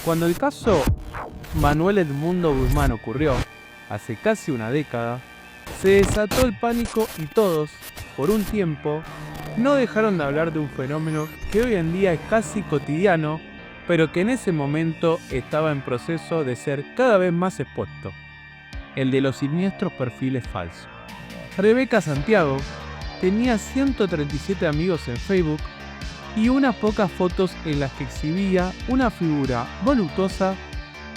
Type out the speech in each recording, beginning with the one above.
Cuando el caso Manuel Edmundo Guzmán ocurrió, hace casi una década, se desató el pánico y todos, por un tiempo, no dejaron de hablar de un fenómeno que hoy en día es casi cotidiano, pero que en ese momento estaba en proceso de ser cada vez más expuesto: el de los siniestros perfiles falsos. Rebeca Santiago tenía 137 amigos en Facebook y unas pocas fotos en las que exhibía una figura voluptuosa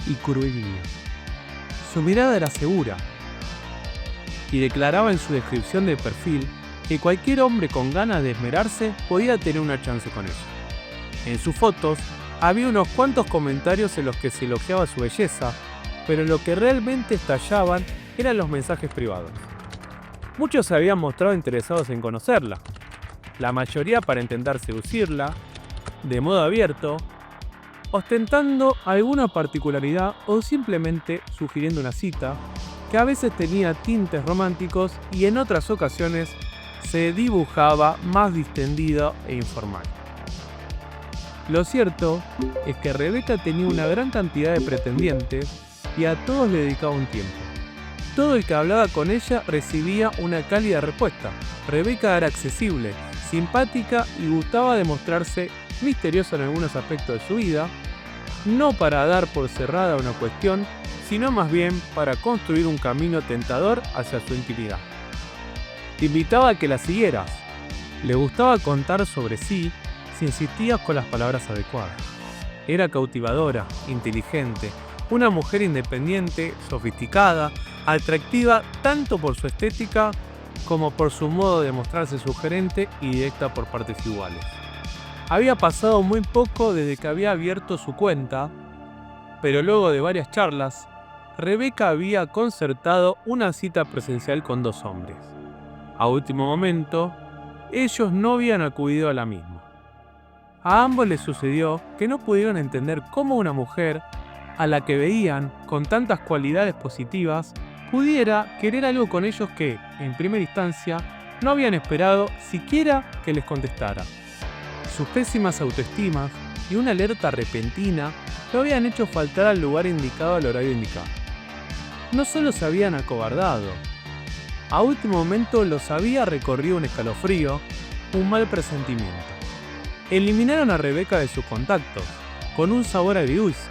y curvilínea. Su mirada era segura y declaraba en su descripción de perfil que cualquier hombre con ganas de esmerarse podía tener una chance con ella. En sus fotos había unos cuantos comentarios en los que se elogiaba su belleza, pero lo que realmente estallaban eran los mensajes privados. Muchos se habían mostrado interesados en conocerla, la mayoría para intentar seducirla, de modo abierto, ostentando alguna particularidad o simplemente sugiriendo una cita, que a veces tenía tintes románticos y en otras ocasiones se dibujaba más distendida e informal. Lo cierto es que Rebeca tenía una gran cantidad de pretendientes y a todos le dedicaba un tiempo. Todo el que hablaba con ella recibía una cálida respuesta. Rebeca era accesible, simpática y gustaba demostrarse misteriosa en algunos aspectos de su vida, no para dar por cerrada una cuestión, sino más bien para construir un camino tentador hacia su intimidad. Te invitaba a que la siguieras. Le gustaba contar sobre sí si insistías con las palabras adecuadas. Era cautivadora, inteligente, una mujer independiente, sofisticada, atractiva tanto por su estética como por su modo de mostrarse sugerente y directa por partes iguales. Había pasado muy poco desde que había abierto su cuenta, pero luego de varias charlas, Rebeca había concertado una cita presencial con 2 hombres. A último momento, ellos no habían acudido a la misma. A ambos les sucedió que no pudieron entender cómo una mujer, a la que veían con tantas cualidades positivas, pudiera querer algo con ellos que, en primera instancia, no habían esperado siquiera que les contestara. Sus pésimas autoestimas y una alerta repentina lo habían hecho faltar al lugar indicado al horario indicado. No solo se habían acobardado, a último momento los había recorrido un escalofrío, un mal presentimiento. Eliminaron a Rebeca de sus contactos, con un sabor agridulce.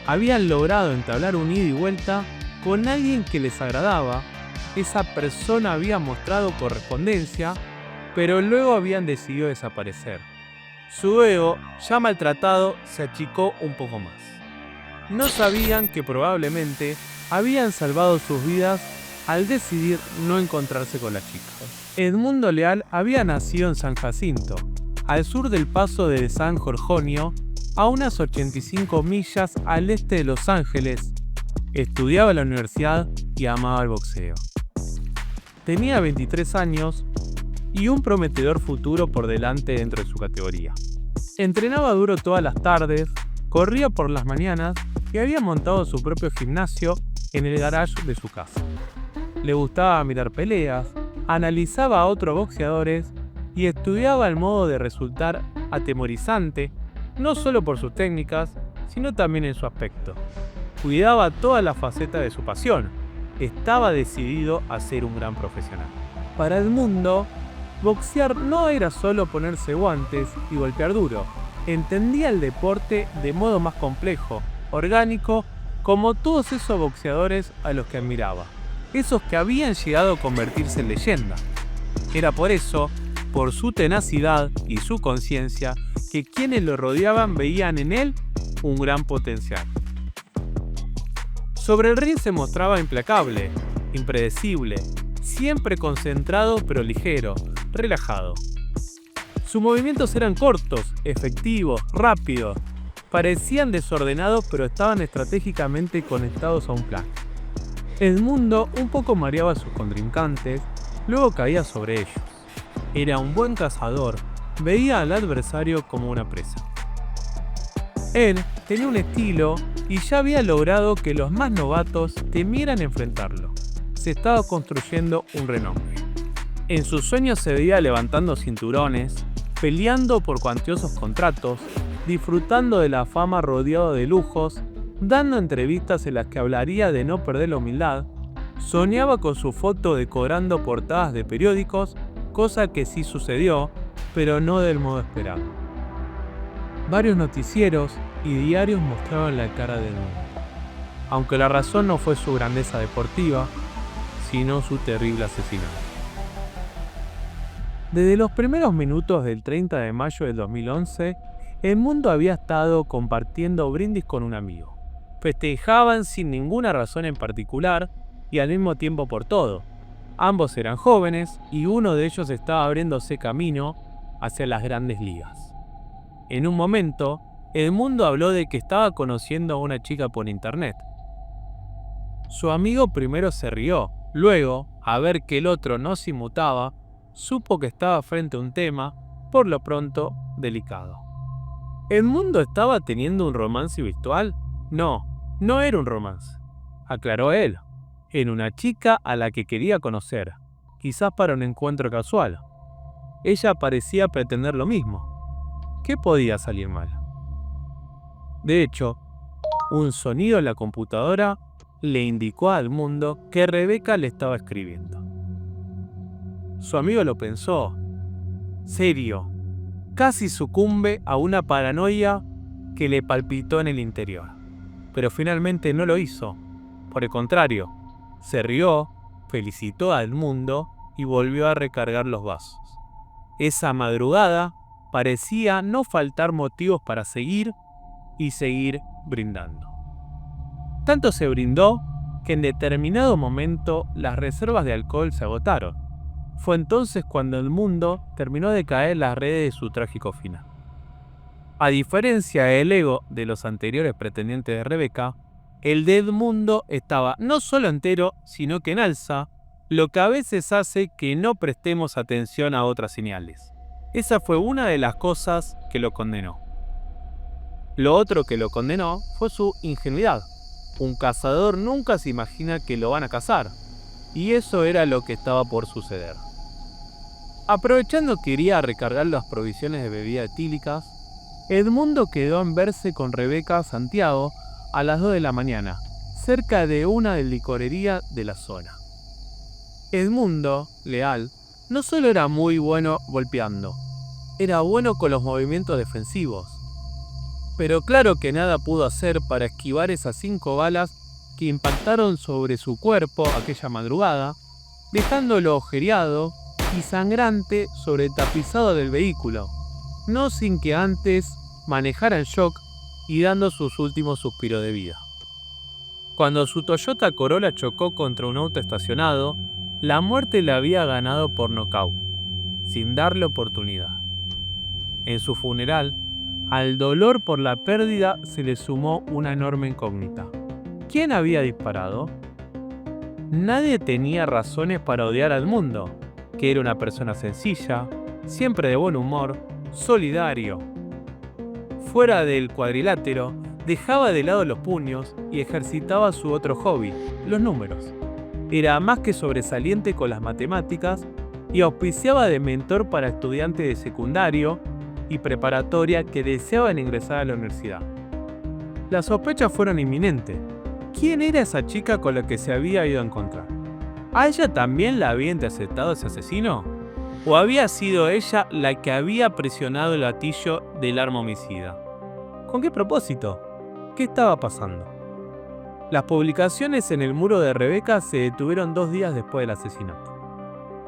Habían logrado entablar un ida y vuelta con alguien que les agradaba. Esa persona había mostrado correspondencia, pero luego habían decidido desaparecer. Su ego, ya maltratado, se achicó un poco más. No sabían que probablemente habían salvado sus vidas al decidir no encontrarse con la chica. Edmundo Leal había nacido en San Jacinto, al sur del paso de San Gorgonio, a unas 85 millas al este de Los Ángeles. Estudiaba en la universidad y amaba el boxeo. Tenía 23 años y un prometedor futuro por delante dentro de su categoría. Entrenaba duro todas las tardes, corría por las mañanas y había montado su propio gimnasio en el garage de su casa. Le gustaba mirar peleas, analizaba a otros boxeadores y estudiaba el modo de resultar atemorizante, no solo por sus técnicas, sino también en su aspecto. Cuidaba todas las facetas de su pasión. Estaba decidido a ser un gran profesional. Para Edmundo, boxear no era solo ponerse guantes y golpear duro. Entendía el deporte de modo más complejo, orgánico, como todos esos boxeadores a los que admiraba. Esos que habían llegado a convertirse en leyenda. Era por eso, por su tenacidad y su conciencia, que quienes lo rodeaban veían en él un gran potencial. Sobre el ring se mostraba implacable, impredecible, siempre concentrado pero ligero, relajado. Sus movimientos eran cortos, efectivos, rápidos. Parecían desordenados pero estaban estratégicamente conectados a un plan. Edmundo un poco mareaba a sus contrincantes, luego caía sobre ellos. Era un buen cazador, veía al adversario como una presa. Él tenía un estilo y ya había logrado que los más novatos temieran enfrentarlo. Se estaba construyendo un renombre. En sus sueños se veía levantando cinturones, peleando por cuantiosos contratos, disfrutando de la fama rodeado de lujos, dando entrevistas en las que hablaría de no perder la humildad, soñaba con su foto decorando portadas de periódicos, cosa que sí sucedió, pero no del modo esperado. Varios noticieros y diarios mostraban la cara de Edmundo, aunque la razón no fue su grandeza deportiva, sino su terrible asesinato. Desde los primeros minutos del 30 de mayo del 2011, Edmundo había estado compartiendo brindis con un amigo. Festejaban sin ninguna razón en particular y al mismo tiempo por todo. Ambos eran jóvenes y uno de ellos estaba abriéndose camino hacia las grandes ligas. En un momento, Edmundo habló de que estaba conociendo a una chica por internet. Su amigo primero se rió, luego, a ver que el otro no se inmutaba, supo que estaba frente a un tema, por lo pronto, delicado. ¿Edmundo estaba teniendo un romance virtual? No, no era un romance, aclaró él. Era una chica a la que quería conocer, quizás para un encuentro casual. Ella parecía pretender lo mismo. ¿Qué podía salir mal? De hecho, un sonido en la computadora le indicó a Edmundo que Rebeca le estaba escribiendo. Su amigo lo pensó. Serio, casi sucumbe a una paranoia que le palpitó en el interior. Pero finalmente no lo hizo. Por el contrario, se rió, felicitó a Edmundo y volvió a recargar los vasos. Esa madrugada parecía no faltar motivos para seguir y seguir brindando. Tanto se brindó que en determinado momento las reservas de alcohol se agotaron. Fue entonces cuando Edmundo terminó de caer en las redes de su trágico final. A diferencia del ego de los anteriores pretendientes de Rebeca, el de Edmundo estaba no solo entero, sino que en alza, lo que a veces hace que no prestemos atención a otras señales. Esa fue una de las cosas que lo condenó. Lo otro que lo condenó fue su ingenuidad. Un cazador nunca se imagina que lo van a cazar, y eso era lo que estaba por suceder. Aprovechando que iría a recargar las provisiones de bebidas etílicas, Edmundo quedó en verse con Rebeca Santiago a las 2 de la mañana, cerca de una licorería de la zona. Edmundo, leal, no solo era muy bueno golpeando, era bueno con los movimientos defensivos. Pero claro que nada pudo hacer para esquivar esas 5 balas que impactaron sobre su cuerpo aquella madrugada, dejándolo agujereado y sangrante sobre el tapizado del vehículo, no sin que antes manejara en shock y dando sus últimos suspiros de vida. Cuando su Toyota Corolla chocó contra un auto estacionado, la muerte le había ganado por nocaut, sin darle oportunidad. En su funeral, al dolor por la pérdida se le sumó una enorme incógnita. ¿Quién había disparado? Nadie tenía razones para odiar al Edmundo, que era una persona sencilla, siempre de buen humor, solidario. Fuera del cuadrilátero, dejaba de lado los puños y ejercitaba su otro hobby, los números. Era más que sobresaliente con las matemáticas y auspiciaba de mentor para estudiantes de secundario y preparatoria que deseaban ingresar a la universidad. Las sospechas fueron inminentes. ¿Quién era esa chica con la que se había ido a encontrar? ¿A ella también la había interceptado ese asesino? ¿O había sido ella la que había presionado el gatillo del arma homicida? ¿Con qué propósito? ¿Qué estaba pasando? Las publicaciones en el muro de Rebeca se detuvieron 2 días después del asesinato.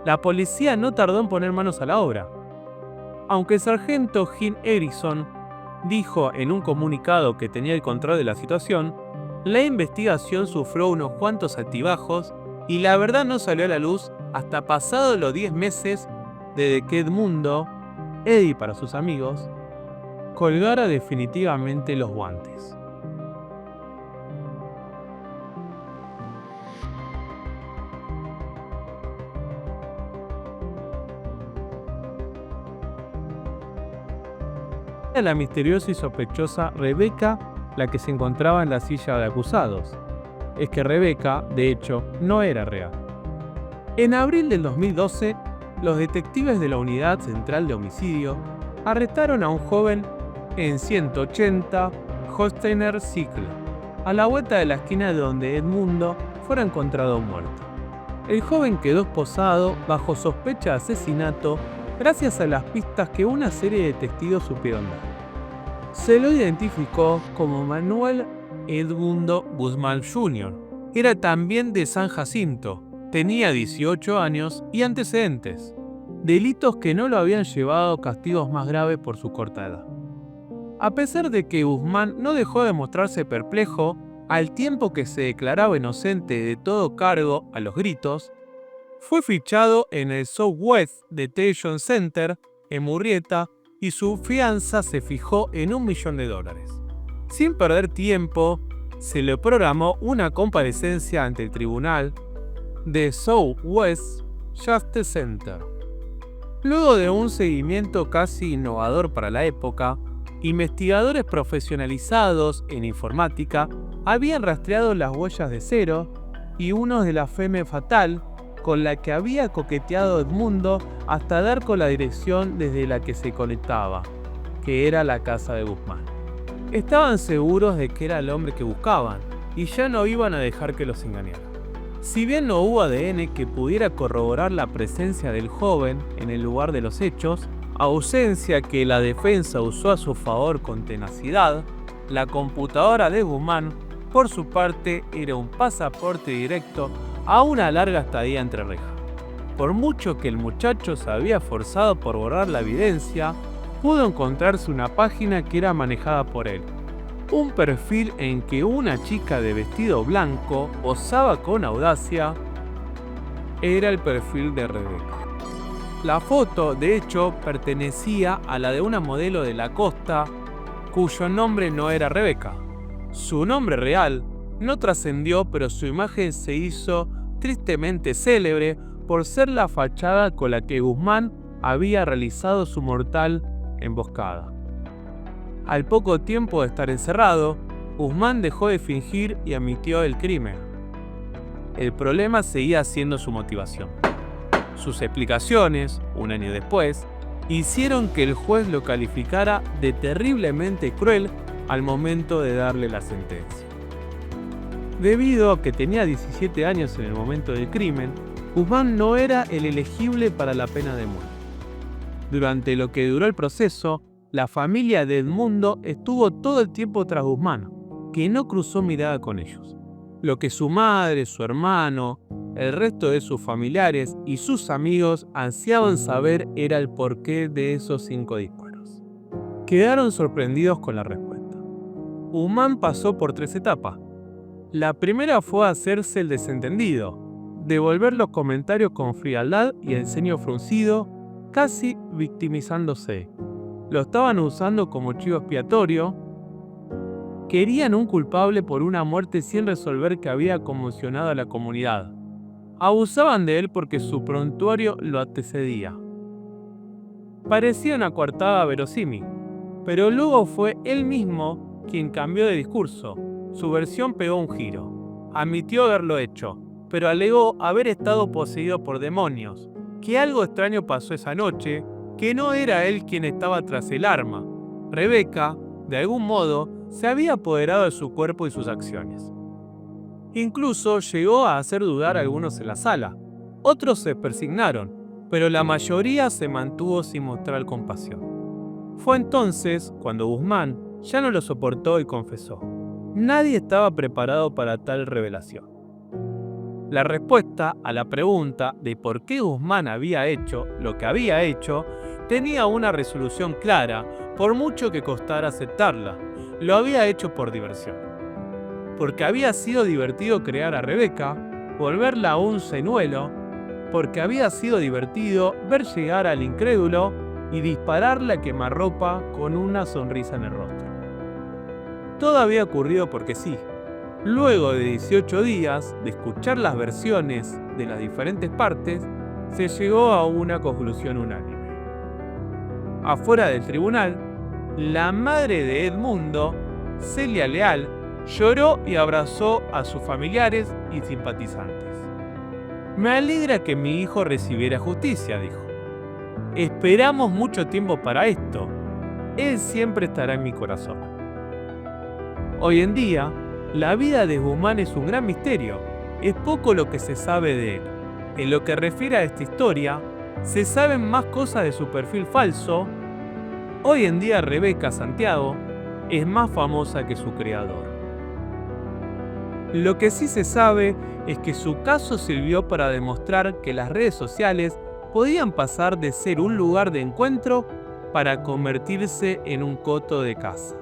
La policía no tardó en poner manos a la obra. Aunque el sargento Jim Erickson dijo en un comunicado que tenía el control de la situación, la investigación sufrió unos cuantos altibajos y la verdad no salió a la luz hasta pasados los 10 meses desde que Edmundo, Eddie para sus amigos, colgara definitivamente los guantes. Era la misteriosa y sospechosa Rebeca la que se encontraba en la silla de acusados. Es que Rebeca, de hecho, no era real. En abril del 2012, los detectives de la Unidad Central de Homicidio arrestaron a un joven en 180 Holsteiner Cycle, a la vuelta de la esquina de donde Edmundo fuera encontrado muerto. El joven quedó esposado bajo sospecha de asesinato gracias a las pistas que una serie de testigos supieron dar. Se lo identificó como Manuel Edmundo Guzmán Jr. Era también de San Jacinto, tenía 18 años y antecedentes, delitos que no lo habían llevado a castigos más graves por su corta edad. A pesar de que Guzmán no dejó de mostrarse perplejo, al tiempo que se declaraba inocente de todo cargo a los gritos, fue fichado en el Southwest Detention Center en Murrieta y su fianza se fijó en $1 millón. Sin perder tiempo, se le programó una comparecencia ante el tribunal de Southwest Justice Center. Luego de un seguimiento casi innovador para la época, investigadores profesionalizados en informática habían rastreado las huellas de Cero y uno de la femme fatal con la que había coqueteado Edmundo hasta dar con la dirección desde la que se conectaba, que era la casa de Guzmán. Estaban seguros de que era el hombre que buscaban y ya no iban a dejar que los engañara. Si bien no hubo ADN que pudiera corroborar la presencia del joven en el lugar de los hechos, ausencia que la defensa usó a su favor con tenacidad, la computadora de Guzmán, por su parte, era un pasaporte directo a una larga estadía entre rejas. Por mucho que el muchacho se había esforzado por borrar la evidencia, pudo encontrarse una página que era manejada por él. Un perfil en que una chica de vestido blanco osaba con audacia. Era el perfil de Rebeca. La foto, de hecho, pertenecía a la de una modelo de la costa, cuyo nombre no era Rebeca. Su nombre real no trascendió, pero su imagen se hizo tristemente célebre por ser la fachada con la que Guzmán había realizado su mortal emboscada. Al poco tiempo de estar encerrado, Guzmán dejó de fingir y admitió el crimen. El problema seguía siendo su motivación. Sus explicaciones, un año después, hicieron que el juez lo calificara de terriblemente cruel al momento de darle la sentencia. Debido a que tenía 17 años en el momento del crimen, Guzmán no era el elegible para la pena de muerte. Durante lo que duró el proceso, la familia de Edmundo estuvo todo el tiempo tras Guzmán, que no cruzó mirada con ellos. Lo que su madre, su hermano, el resto de sus familiares y sus amigos ansiaban saber era el porqué de esos 5 disparos. Quedaron sorprendidos con la respuesta. Guzmán pasó por 3 etapas. La primera fue hacerse el desentendido, devolver los comentarios con frialdad y el ceño fruncido, casi victimizándose. Lo estaban usando como chivo expiatorio. Querían un culpable por una muerte sin resolver que había conmocionado a la comunidad. Abusaban de él porque su prontuario lo antecedía. Parecía una coartada verosímil, pero luego fue él mismo quien cambió de discurso. Su versión pegó un giro. Admitió haberlo hecho, pero alegó haber estado poseído por demonios, que algo extraño pasó esa noche, que no era él quien estaba tras el arma. Rebeca, de algún modo, se había apoderado de su cuerpo y sus acciones. Incluso llegó a hacer dudar a algunos en la sala. Otros se persignaron, pero la mayoría se mantuvo sin mostrar compasión. Fue entonces cuando Guzmán ya no lo soportó y confesó. Nadie estaba preparado para tal revelación. La respuesta a la pregunta de por qué Guzmán había hecho lo que había hecho tenía una resolución clara, por mucho que costara aceptarla. Lo había hecho por diversión. Porque había sido divertido crear a Rebeca, volverla un señuelo, porque había sido divertido ver llegar al incrédulo y dispararle a quemarropa con una sonrisa en el rostro. Todo había ocurrido porque sí. Luego de 18 días de escuchar las versiones de las diferentes partes, se llegó a una conclusión unánime. Afuera del tribunal, la madre de Edmundo, Celia Leal, lloró y abrazó a sus familiares y simpatizantes. Me alegra que mi hijo recibiera justicia, dijo. Esperamos mucho tiempo para esto. Él siempre estará en mi corazón. Hoy en día, la vida de Guzmán es un gran misterio. Es poco lo que se sabe de él. En lo que refiere a esta historia, se saben más cosas de su perfil falso. Hoy en día Rebeca Santiago es más famosa que su creador. Lo que sí se sabe es que su caso sirvió para demostrar que las redes sociales podían pasar de ser un lugar de encuentro para convertirse en un coto de caza.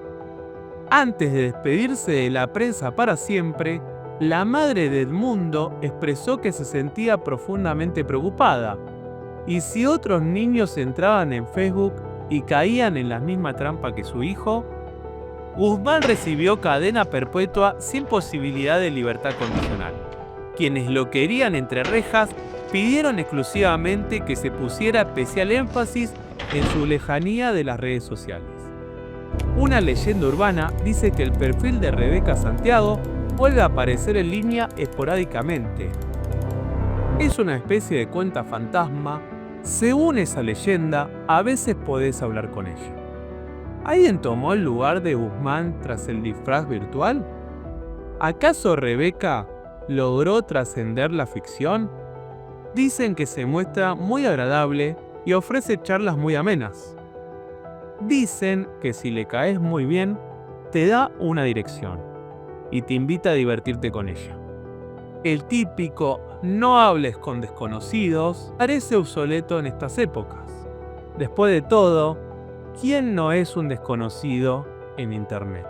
Antes de despedirse de la prensa para siempre, la madre de Edmundo expresó que se sentía profundamente preocupada. ¿Y si otros niños entraban en Facebook y caían en la misma trampa que su hijo? Guzmán recibió cadena perpetua sin posibilidad de libertad condicional. Quienes lo querían entre rejas pidieron exclusivamente que se pusiera especial énfasis en su lejanía de las redes sociales. Una leyenda urbana dice que el perfil de Rebeca Santiago vuelve a aparecer en línea esporádicamente. Es una especie de cuenta fantasma. Según esa leyenda, a veces podés hablar con ella. ¿Alguien tomó el lugar de Guzmán tras el disfraz virtual? ¿Acaso Rebeca logró trascender la ficción? Dicen que se muestra muy agradable y ofrece charlas muy amenas. Dicen que si le caes muy bien, te da una dirección y te invita a divertirte con ella. El típico "no hables con desconocidos" parece obsoleto en estas épocas. Después de todo, ¿quién no es un desconocido en Internet?